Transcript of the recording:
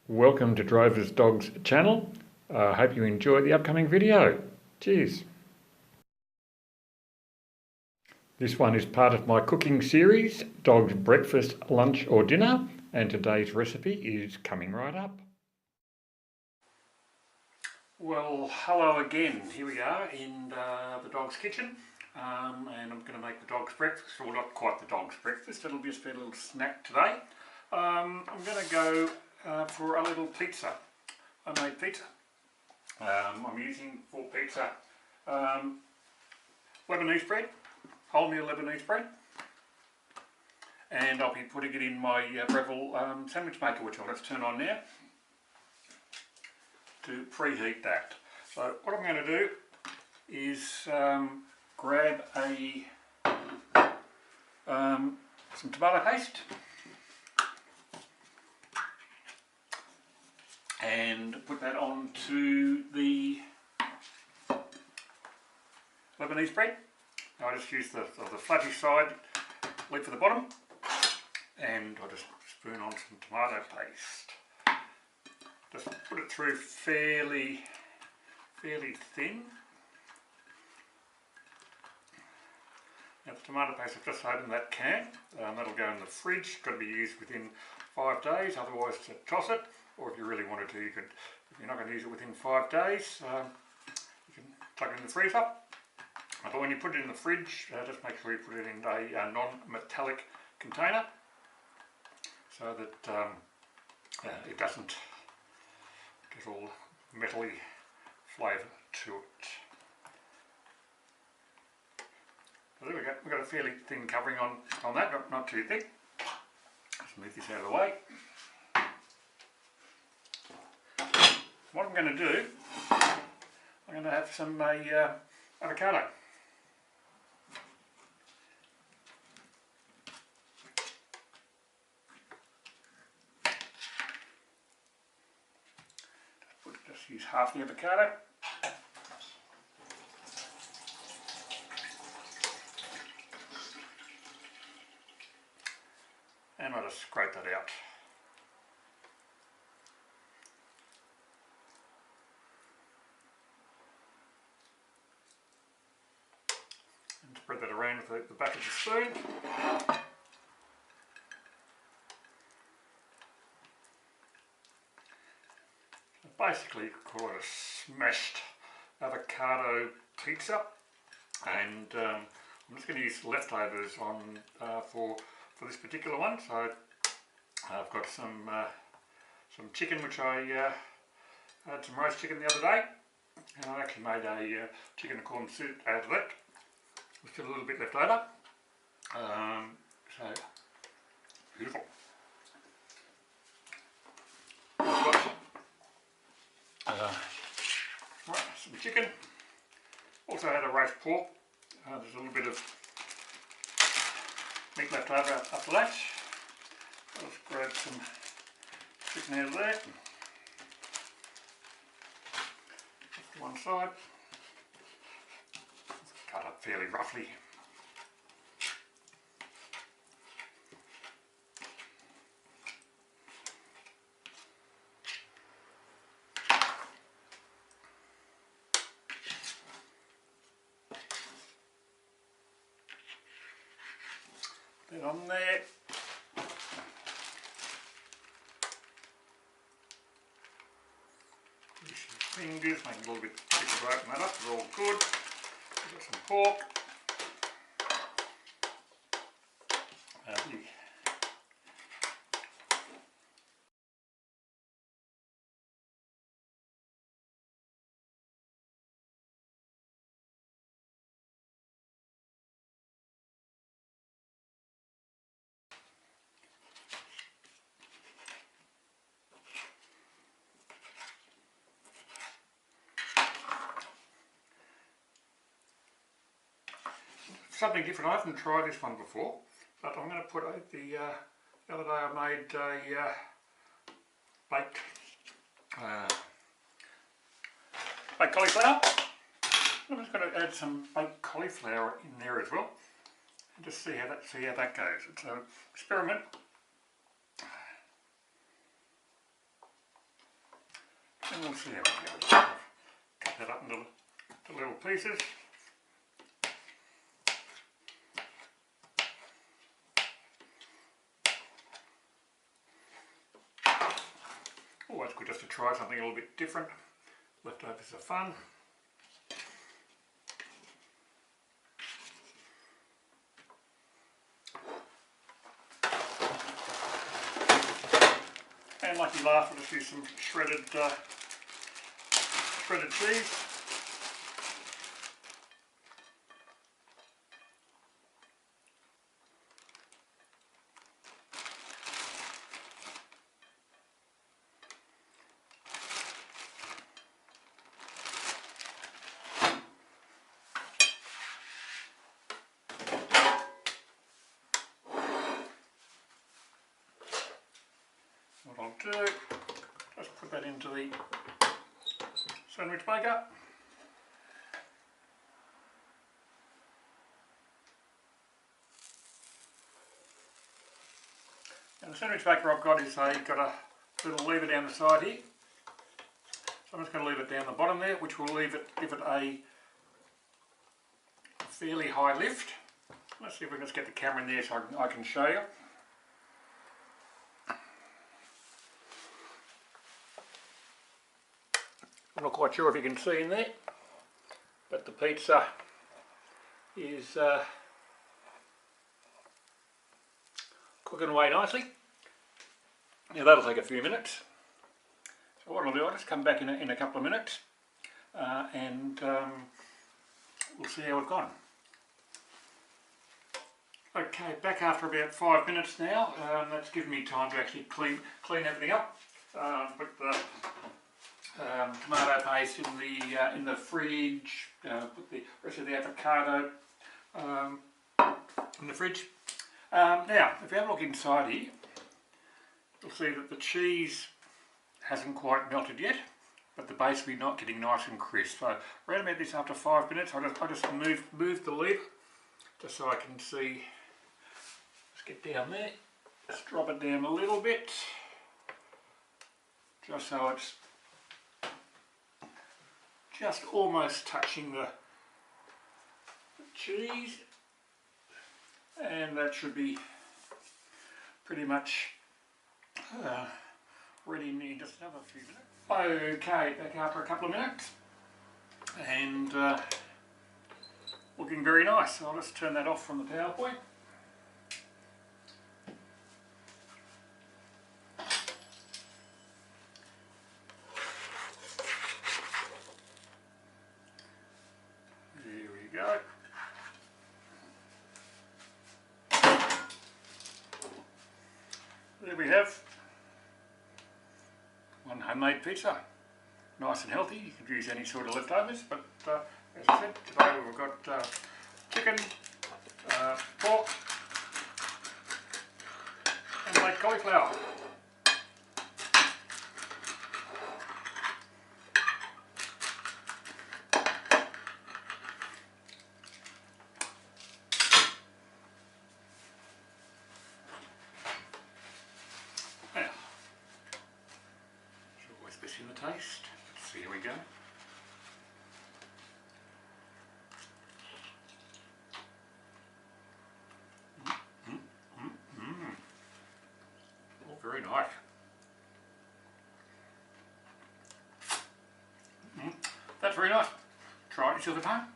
Welcome to Drover's Dogs channel. I hope you enjoy the upcoming video. Cheers. This one is part of my cooking series, Dog's Breakfast, Lunch or Dinner, and today's recipe is coming right up. Well, hello again. Here we are in the dog's kitchen, and I'm going to make the dog's breakfast, or not quite the dog's breakfast, it'll just be a little snack today. I'm going to go for a little pizza. I made pizza. I'm using for pizza Lebanese bread, wholemeal Lebanese bread, and I'll be putting it in my Breville sandwich maker, which I'll just turn on now to preheat that. So what I'm going to do is grab some tomato paste and put that onto the Lebanese bread. Now I just use the flatty side, leave for the bottom, and I just spoon on some tomato paste. Just put it through fairly thin. Now the tomato paste, I've just opened that can. That'll go in the fridge. Got to be used within 5 days, otherwise to toss it. Or if you really wanted to, you could. If you're not going to use it within 5 days, you can tuck it in the freezer. But when you put it in the fridge, just make sure you put it in a non-metallic container, so that it doesn't get all metally flavour to it. So there we go. We've got a fairly thin covering on that, not too thick. Just move this out of the way. What I'm going to do, I'm going to have some avocado. Just use half the avocado. And I'll just scrape that out. Spread that around with the back of the spoon. Basically, you could call it a smashed avocado pizza, and I'm just going to use leftovers on for this particular one. So I've got some chicken, which I had some roast chicken the other day, and I actually made a chicken and corn soup out of it. There's still a little bit left over, so beautiful. I've got some chicken, also had a roast pork. There's a little bit of meat left over after that. I'll just grab some chicken out of there, to one side. Cut up fairly roughly. Put it on there. Use your fingers, make it a little bit thicker to open that up. It's all good. Got some pork. Something different. I haven't tried this one before, but I'm going to put out the other day I made a baked cauliflower. I'm just going to add some baked cauliflower in there as well, and just see how that goes. It's an experiment. And we'll see how it goes. Cut that up into little pieces. Always good just to try something a little bit different. Leftovers are fun. And lucky laugh, I'll just use some shredded cheese. What I'll do, just put that into the sandwich maker. And the sandwich maker I've got is got a little lever down the side here. So I'm just going to leave it down the bottom there, which will give it a fairly high lift. Let's see if we can just get the camera in there so I can show you. I'm not quite sure if you can see in there, but the pizza is cooking away nicely. Now that'll take a few minutes. So what I'll do, I'll just come back in a couple of minutes and we'll see how it's gone. Okay, back after about 5 minutes now. That's given me time to actually clean everything up. Put the tomato paste in the fridge. Put the rest of the avocado in the fridge. Now, if you have a look inside here, you'll see that the cheese hasn't quite melted yet, but the base will be not getting nice and crisp. So around about this after 5 minutes, I just move the lid just so I can see. Let's get down there. Just drop it down a little bit, just so it's just almost touching the cheese, and that should be pretty much ready in just another few minutes. Okay, back after a couple of minutes, and looking very nice. So I'll just turn that off from the PowerPoint. There we go. There we have one homemade pizza. Nice and healthy. You could use any sort of leftovers, but as I said, today we've got chicken, pork, and baked cauliflower. Now, should always best in the taste. So here we go. Oh, very nice. That's very nice. Try it yourself at home.